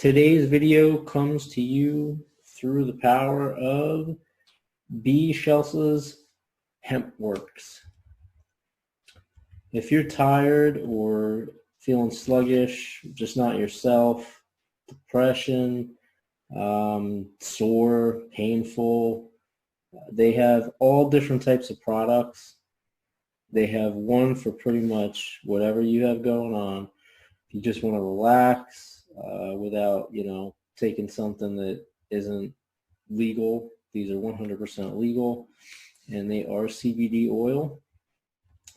Today's video comes to you through the power of B. Shelsa's HempWorks. If you're tired or feeling sluggish, just not yourself, depression, sore, painful, they have all different types of products. They have one for pretty much whatever you have going on. If you just want to relax without, taking something that isn't legal, these are 100% legal, and they are CBD oil.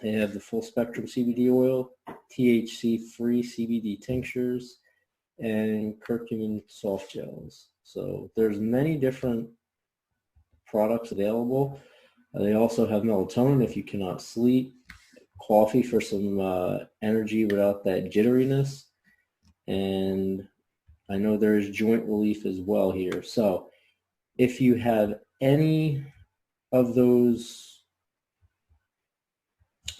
They have the full spectrum CBD oil, THC-free CBD tinctures, and curcumin soft gels. So there's many different products available. They also have melatonin if you cannot sleep, coffee for some energy without that jitteriness, and I know there's joint relief as well here. So if you have any of those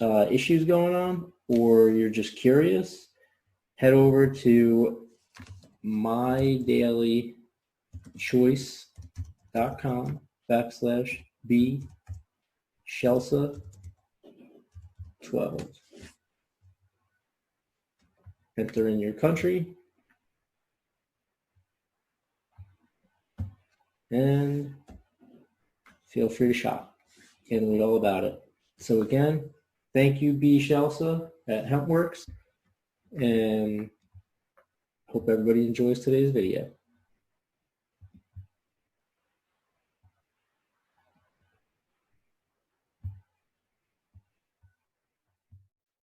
issues going on, or you're just curious, head over to mydailychoice.com/B Shelsa 12. Enter in your country and feel free to shop and read all about it. So again, thank you, B. Shelsa at HempWorks, and hope everybody enjoys today's video.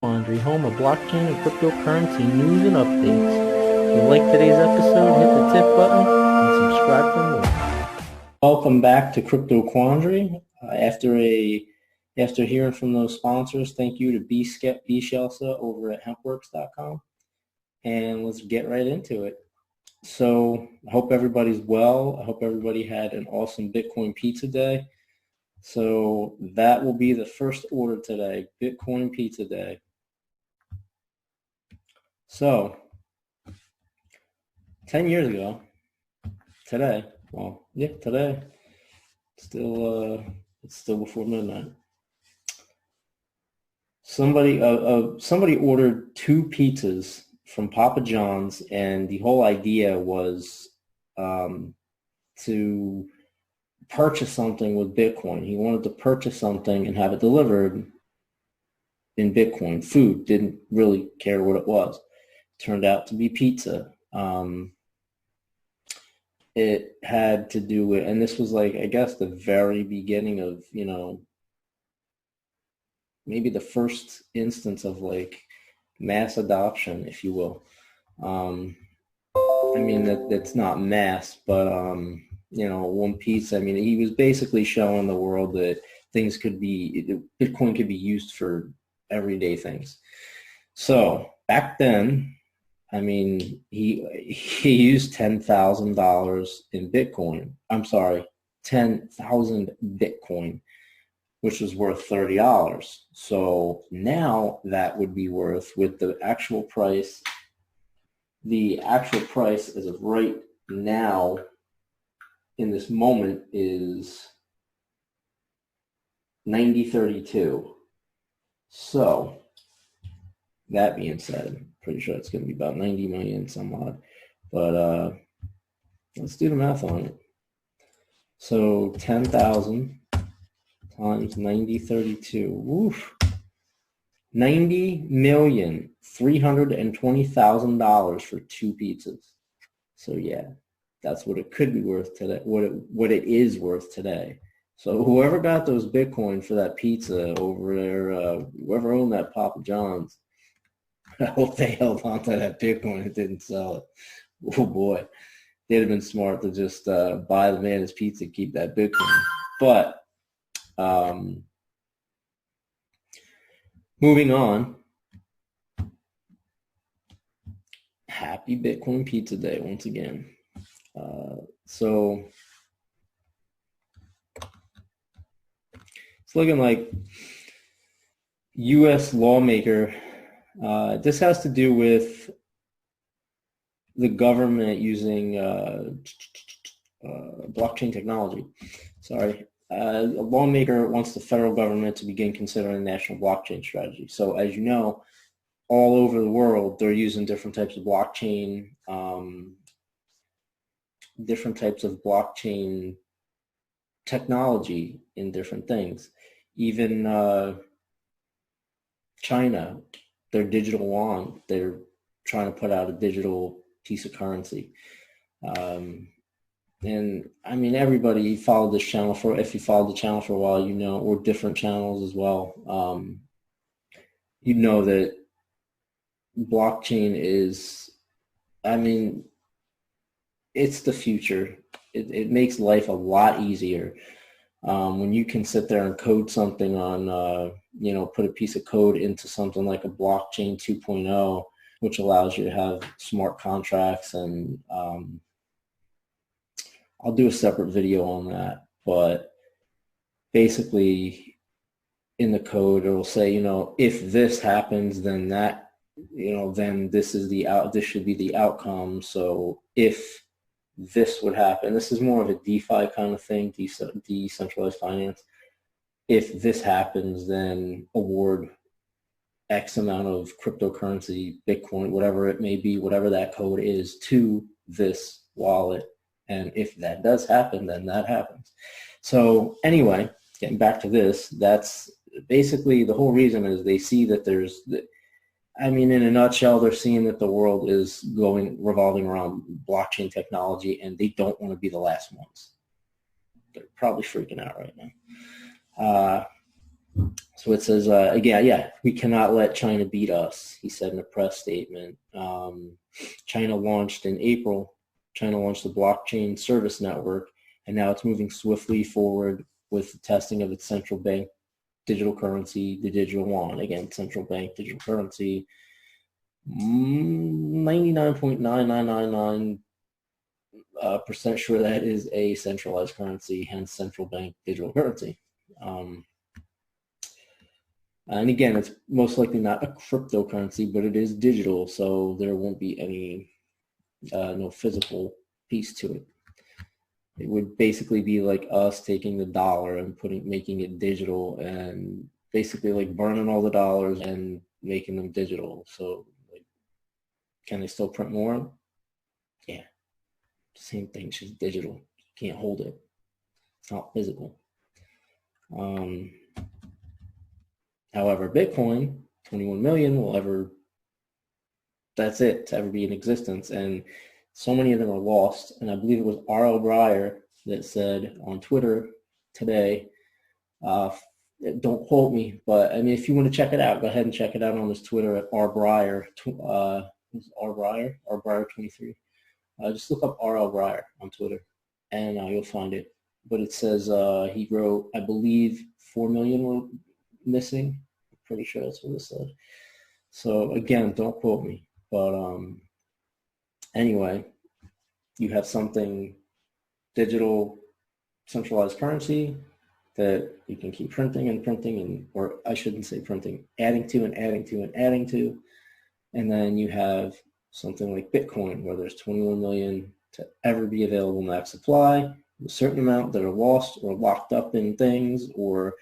Quandary, home of blockchain and cryptocurrency news and updates. If you like today's episode, hit the tip button and subscribe for more. Welcome back to Crypto Quandary. After hearing from those sponsors, thank you to B. Shelsa over at hempworks.com. And let's get right into it. So I hope everybody's well. I hope everybody had an awesome Bitcoin pizza day. So that will be the first order today, Bitcoin pizza day. So 10 years ago, today, it's still before midnight. Somebody ordered 2 pizzas from Papa John's, and the whole idea was to purchase something with Bitcoin. He wanted to purchase something and have it delivered in Bitcoin. Food, didn't really care what it was. Turned out to be pizza. It had to do with, and this was like, I guess, the very beginning of, maybe the first instance of like mass adoption, if you will. I mean, that's not mass, but, one pizza. I mean, he was basically showing the world that Bitcoin could be used for everyday things. So back then, I mean, he used $10,000 in Bitcoin. I'm sorry, 10,000 Bitcoin, which was worth $30. So now that would be worth, with the actual price as of right now in this moment is 90.32. So that being said, I'm pretty sure it's going to be about 90 million some odd. But let's do the math on it. So 10,000 times 90.32. Woof. $90,320,000 for 2 pizzas. So yeah, that's what it could be worth today. What it is worth today. So whoever got those Bitcoin for that pizza over there, whoever owned that Papa John's, I hope they held on to that Bitcoin and didn't sell it. Oh boy, they'd have been smart to just buy the man his pizza, keep that Bitcoin. But moving on, happy Bitcoin Pizza Day once again. So it's looking like U.S. lawmaker. This has to do with the government using blockchain technology. Sorry. A lawmaker wants the federal government to begin considering national blockchain strategy. So as you know, all over the world, they're using different types of blockchain, technology in different things. Even China, their digital yuan, they're trying to put out a digital piece of currency. And I mean, everybody followed this channel if you followed the channel for a while, you know, or different channels as well, you know that blockchain is, I mean, it's the future. It makes life a lot easier. When you can sit there and code something on, put a piece of code into something like a blockchain 2.0, which allows you to have smart contracts. And I'll do a separate video on that. But basically, in the code, it will say, if this happens, then that, then this should be the outcome. So if this would happen, this is more of a DeFi kind of thing, decentralized finance. If this happens, then award X amount of cryptocurrency, Bitcoin, whatever it may be, whatever that code is, to this wallet. And if that does happen, then that happens. So anyway, getting back to this, that's basically the whole reason is they see that in a nutshell, they're seeing that the world is revolving around blockchain technology, and they don't want to be the last ones. They're probably freaking out right now. So it says, again, we cannot let China beat us, he said in a press statement. China launched in April. China launched the blockchain service network, and now it's moving swiftly forward with the testing of its central bank digital currency, the digital yuan. Again, central bank digital currency. 99.9999% sure that is a centralized currency, hence central bank digital currency. And again, it's most likely not a cryptocurrency, but it is digital, so there won't be any no physical piece to it. It would basically be like us taking the dollar and making it digital, and basically like burning all the dollars and making them digital. So can they still print more? Yeah. Same thing, it's just digital. You can't hold it. It's not physical. However, Bitcoin, 21 million that's it, to ever be in existence. And so many of them are lost. And I believe it was R.L. Breyer that said on Twitter today, don't quote me, but I mean, if you want to check it out, go ahead and check it out on his Twitter at R. Breyer, R. Breyer 23. Just look up R.L. Breyer on Twitter, and you'll find it. But it says he wrote, I believe 4 million were missing. I'm pretty sure that's what it said. So again, don't quote me. But anyway, you have something digital, centralized currency that you can keep printing and printing, or I shouldn't say printing, adding to and adding to and adding to. And then you have something like Bitcoin, where there's 21 million to ever be available max supply, a certain amount that are lost or locked up in things, or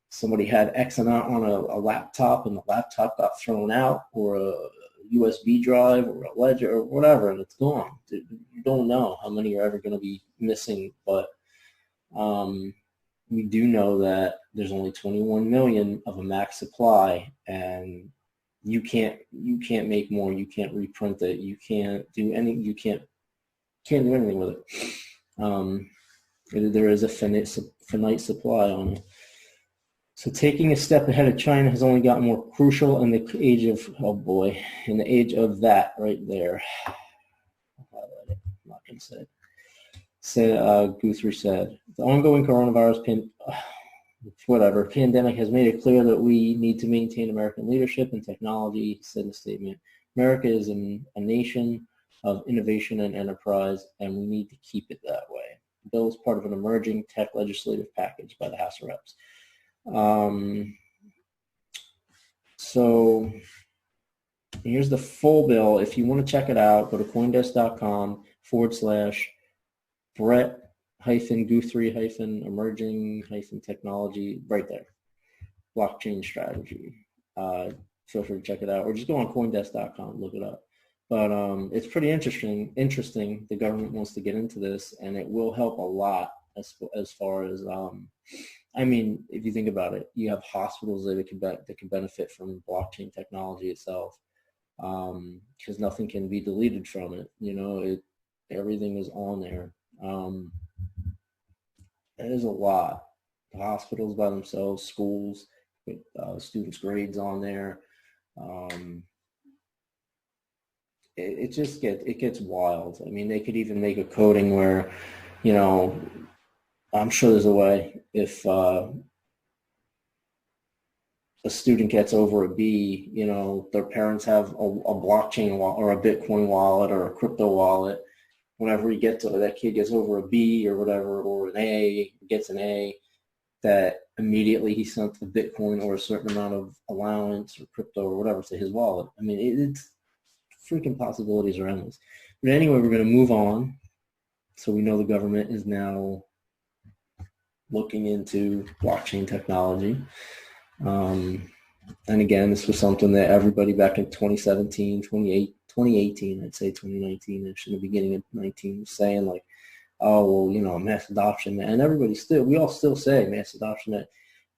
somebody had X amount on a laptop and the laptop got thrown out, or a USB drive or a ledger or whatever, and it's gone. You don't know how many are ever going to be missing, but we do know that there's only 21 million of a max supply, and you can't make more. You can't reprint it. You can't do anything. You can't do anything with it. There is a finite supply on it. So taking a step ahead of China has only gotten more crucial in the age of, in the age of that right there. I'll highlight it. I'm not going to say it. Guthrie said, the ongoing coronavirus pandemic has made it clear that we need to maintain American leadership in technology, said in a statement. America is a nation of innovation and enterprise, and we need to keep it that way. The bill is part of an emerging tech legislative package by the House of Reps. So And here's the full bill. If you want to check it out, go to Coindesk.com/Brett-Guthrie-emerging-technology, right there. Blockchain strategy. Feel free to check it out, or just go on Coindesk.com, look it up. But it's pretty interesting. The government wants to get into this, and it will help a lot as far as I mean, if you think about it, you have hospitals that can benefit from blockchain technology itself, because nothing can be deleted from it. Everything is on there. It is a lot. The hospitals by themselves, schools with students' grades on there. It gets wild. I mean, they could even make a coding where, I'm sure there's a way if a student gets over a B, their parents have a blockchain wallet or a Bitcoin wallet or a crypto wallet. Whenever that kid gets over a B or whatever, or an A, gets an A, that immediately he sent the Bitcoin or a certain amount of allowance or crypto or whatever to his wallet. I mean, it's freaking possibilities are endless. But anyway, we're going to move on. So we know the government is now looking into blockchain technology. And again, this was something that everybody back in 2017, 2018, I'd say 2019, and in the beginning of 19 was saying like, oh, well, mass adoption. And we all still say mass adoption.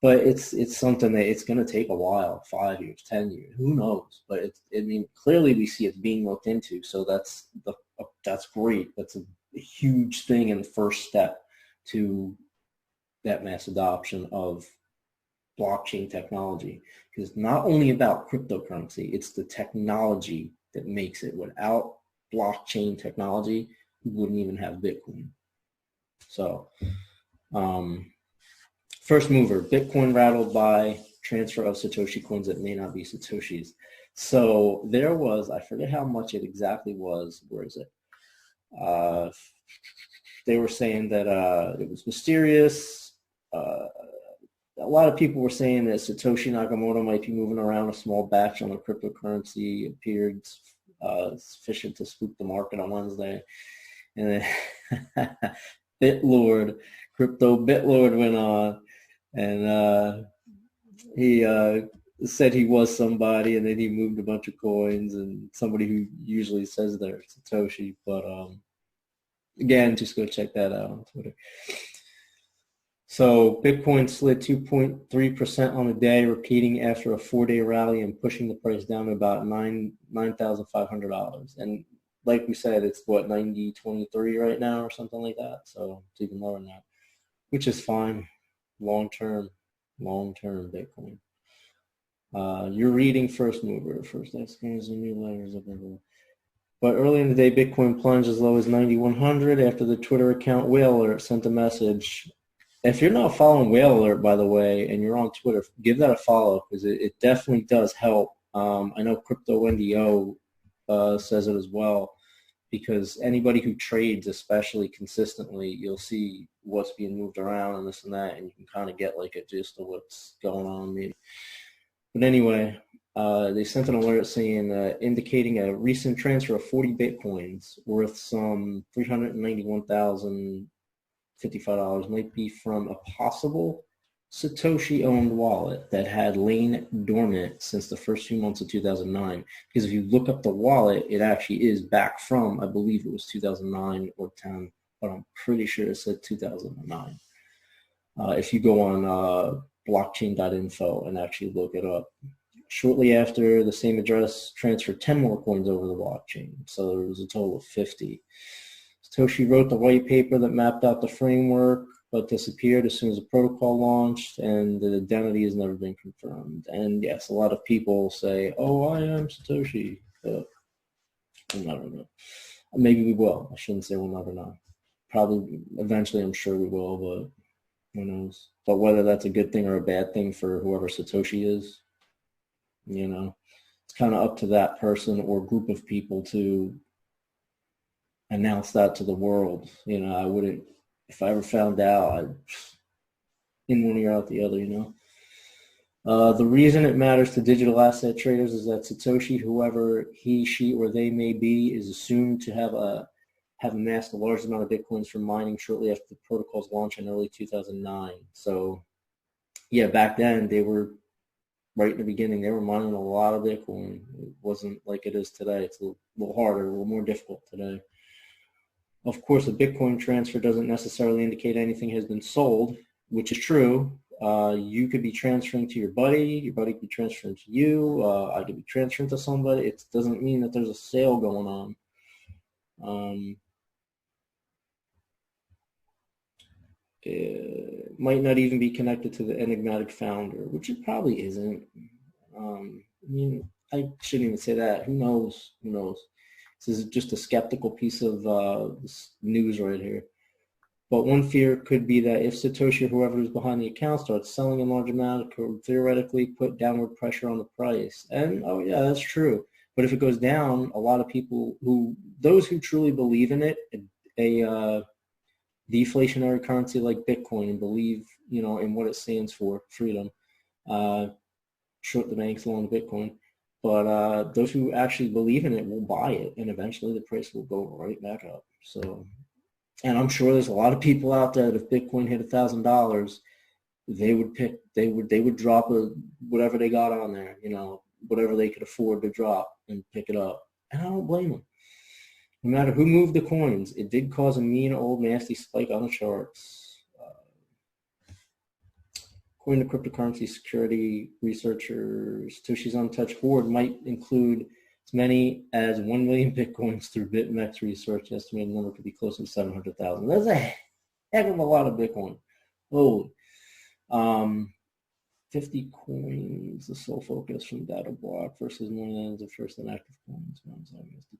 But it's something that it's going to take a while, 5 years, 10 years, who knows? But clearly we see it's being looked into. So that's great. That's a huge thing and the first step to that mass adoption of blockchain technology, because it's not only about cryptocurrency, it's the technology that makes it. Without blockchain technology, we wouldn't even have Bitcoin. So, first mover, Bitcoin rattled by transfer of Satoshi coins that may not be Satoshis. So there was, I forget how much it exactly was. Where is it? They were saying that it was mysterious. A lot of people were saying that Satoshi Nakamoto might be moving around a small batch on a cryptocurrency. Appeared sufficient to spook the market on Wednesday. And then Crypto Bitlord went on, and he said he was somebody, and then he moved a bunch of coins, and somebody who usually says they're Satoshi. But again, just go check that out on Twitter. So Bitcoin slid 2.3% on the day, repeating after a 4-day rally and pushing the price down to about $9,500. And like we said, it's what, 90.23 right now or something like that. So it's even lower than that, which is fine. Long-term Bitcoin. You're reading first mover. First experience and new letters of everyone. But early in the day, Bitcoin plunged as low as 9,100 after the Twitter account Whale Alert sent a message. If you're not following Whale Alert, by the way, and you're on Twitter, give that a follow, because it definitely does help. I know Crypto NDO says it as well, because anybody who trades, especially consistently, you'll see what's being moved around and this and that, and you can kind of get like a gist of what's going on maybe. But anyway, they sent an alert saying, indicating a recent transfer of 40 Bitcoins worth some $391,055 might be from a possible Satoshi-owned wallet that had lain dormant since the first few months of 2009. Because if you look up the wallet, it actually is back from, I believe it was 2009 or 10, but I'm pretty sure it said 2009. If you go on blockchain.info and actually look it up. Shortly after, the same address transferred 10 more coins over the blockchain, so there was a total of 50. Satoshi wrote the white paper that mapped out the framework, but disappeared as soon as the protocol launched, and the identity has never been confirmed. And yes, a lot of people say, oh, I am Satoshi. But we'll never know. Maybe we will. I shouldn't say we'll never know. Probably, eventually, I'm sure we will, but who knows? But whether that's a good thing or a bad thing for whoever Satoshi is, it's kind of up to that person or group of people to announce that to the world. I wouldn't, if I ever found out, I'd in one ear out the other, The reason it matters to digital asset traders is that Satoshi, whoever he, she, or they may be, is assumed to have amassed a large amount of bitcoins from mining shortly after the protocol's launch in early 2009. So, yeah, back then they were right in the beginning. They were mining a lot of Bitcoin. It wasn't like it is today. It's a little harder, a little more difficult today. Of course, a Bitcoin transfer doesn't necessarily indicate anything has been sold, which is true. You could be transferring to your buddy could be transferring to you, I could be transferring to somebody. It doesn't mean that there's a sale going on. It might not even be connected to the enigmatic founder, which it probably isn't. I mean, I shouldn't even say that. Who knows? Who knows? This is just a skeptical piece of news right here. But one fear could be that if Satoshi or whoever is behind the account starts selling in large amounts, it could theoretically put downward pressure on the price. And, oh yeah, that's true. But if it goes down, a lot of people those who truly believe in it, a deflationary currency like Bitcoin, and believe, in what it stands for, freedom, short the banks, long the Bitcoin. But those who actually believe in it will buy it, and eventually the price will go right back up. So, and I'm sure there's a lot of people out there that if Bitcoin hit $1,000, they would drop whatever they got on there, whatever they could afford to drop and pick it up. And I don't blame them. No matter who moved the coins, it did cause a mean old nasty spike on the charts. According to cryptocurrency security researchers, Satoshi's untouched hoard might include as many as 1 million Bitcoins through BitMEX research. The estimated number could be closer to 700,000. That's a heck of a lot of Bitcoin. Holy. 50 coins, the sole focus from data block versus millions of first inactive coins.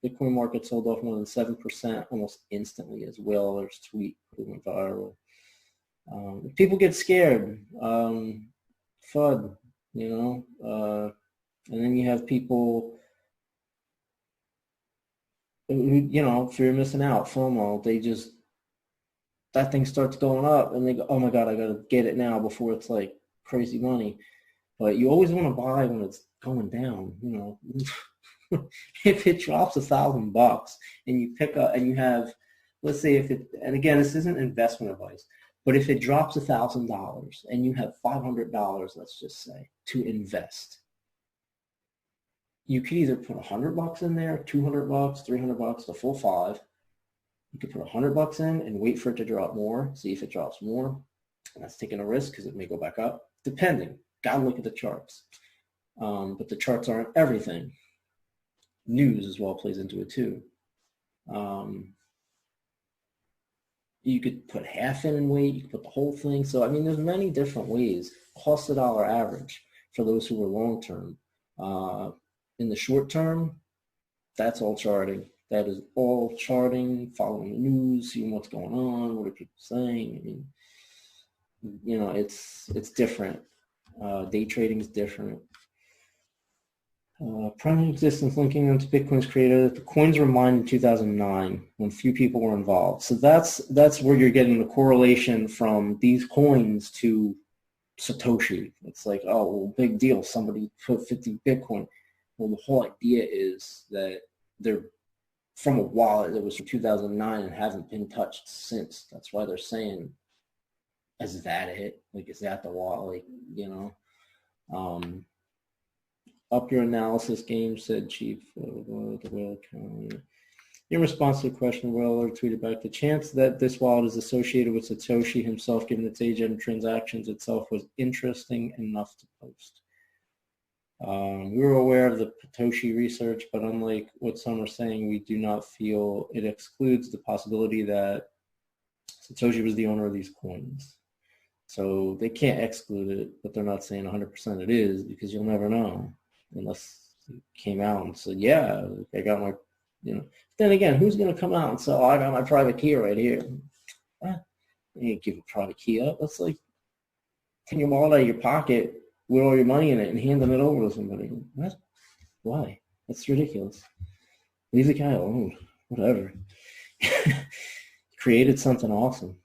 The Bitcoin market sold off more than 7% almost instantly as well. There's a tweet that went viral. People get scared. FUD, and then you have people who, fear of missing out, FOMO. That thing starts going up and they go, oh my God, I got to get it now before it's like crazy money. But you always want to buy when it's going down, If it drops $1,000 and you pick up and you have, let's say and again, this isn't investment advice, but if it drops $1,000 and you have $500, let's just say, to invest, you could either put $100 in there, $200, $300, the full $5. You could put $100 in and wait for it to drop more, see if it drops more. And that's taking a risk because it may go back up, depending. Gotta look at the charts. But the charts aren't everything. News as well plays into it too. You could put half in and wait. You could put the whole thing. So, there's many different ways. Cost a dollar average for those who are long-term. In the short term, that's all charting. That is all charting, following the news, seeing what's going on, what are people saying. It's different. Day trading is different. Primary existence linking them to Bitcoin's creator. The coins were mined in 2009 when few people were involved. So that's where you're getting the correlation from these coins to Satoshi. It's like, oh, well, big deal. Somebody put 50 Bitcoin. Well, the whole idea is that they're from a wallet that was from 2009 and hasn't been touched since. That's why they're saying, is that it? Like, is that the wallet? Up your analysis game, said Chief. In response to the question, Weller tweeted back, the chance that this wallet is associated with Satoshi himself, given its age and transactions itself, was interesting enough to post. We were aware of the Satoshi research, but unlike what some are saying, we do not feel it excludes the possibility that Satoshi was the owner of these coins. So they can't exclude it, but they're not saying 100% it is, because you'll never know unless it came out and said, yeah, I got my, Then again, who's going to come out and say, oh, I got my private key right here? You ain't give a private key up. That's like taking your wallet out of your pocket with all your money in it and handing it over to somebody. What? Why? That's ridiculous. Leave the guy alone. Whatever. Created something awesome.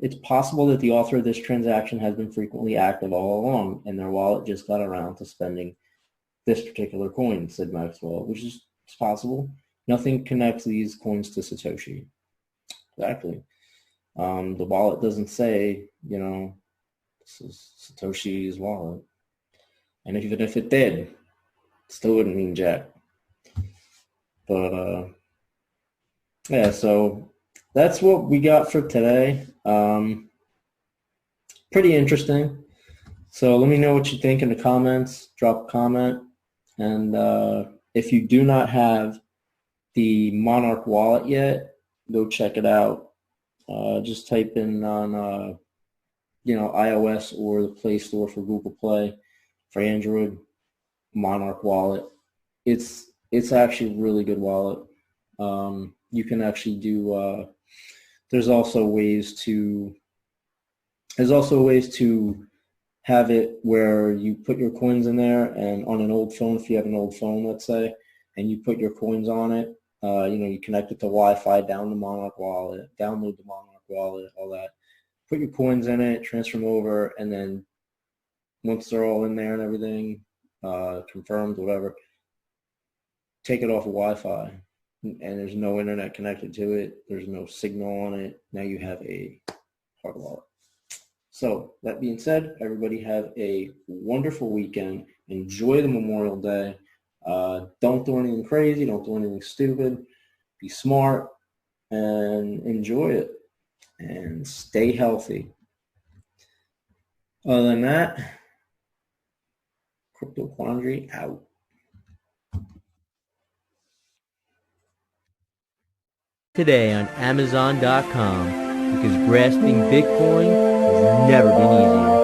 It's possible that the author of this transaction has been frequently active all along, and their wallet just got around to spending this particular coin, said Maxwell, which is possible. Nothing connects these coins to Satoshi. Exactly. The wallet doesn't say, this is Satoshi's wallet. And even if it did, it still wouldn't mean jack. But, yeah, so that's what we got for today. Pretty interesting. So let me know what you think in the comments. Drop a comment. And if you do not have the Monarch wallet yet, go check it out. Just type in on iOS or the Play Store for Google Play for Android, Monarch wallet. It's actually a really good wallet. You can actually do. There's also ways to have it where you put your coins in there, and on an old phone, if you have an old phone, let's say, and you put your coins on it, you connect it to Wi-Fi, down the Monarch wallet, download the Monarch wallet, all that. Put your coins in it, transfer them over, and then once they're all in there and everything, confirmed, whatever, take it off of Wi-Fi, and there's no internet connected to it. There's no signal on it. Now you have a hard wallet. So that being said, everybody have a wonderful weekend. Enjoy the Memorial Day. Don't do anything crazy. Don't do anything stupid. Be smart and enjoy it. And stay healthy. Other than that, Crypto Quandary out. Today on Amazon.com, because grasping Bitcoin has never been easier.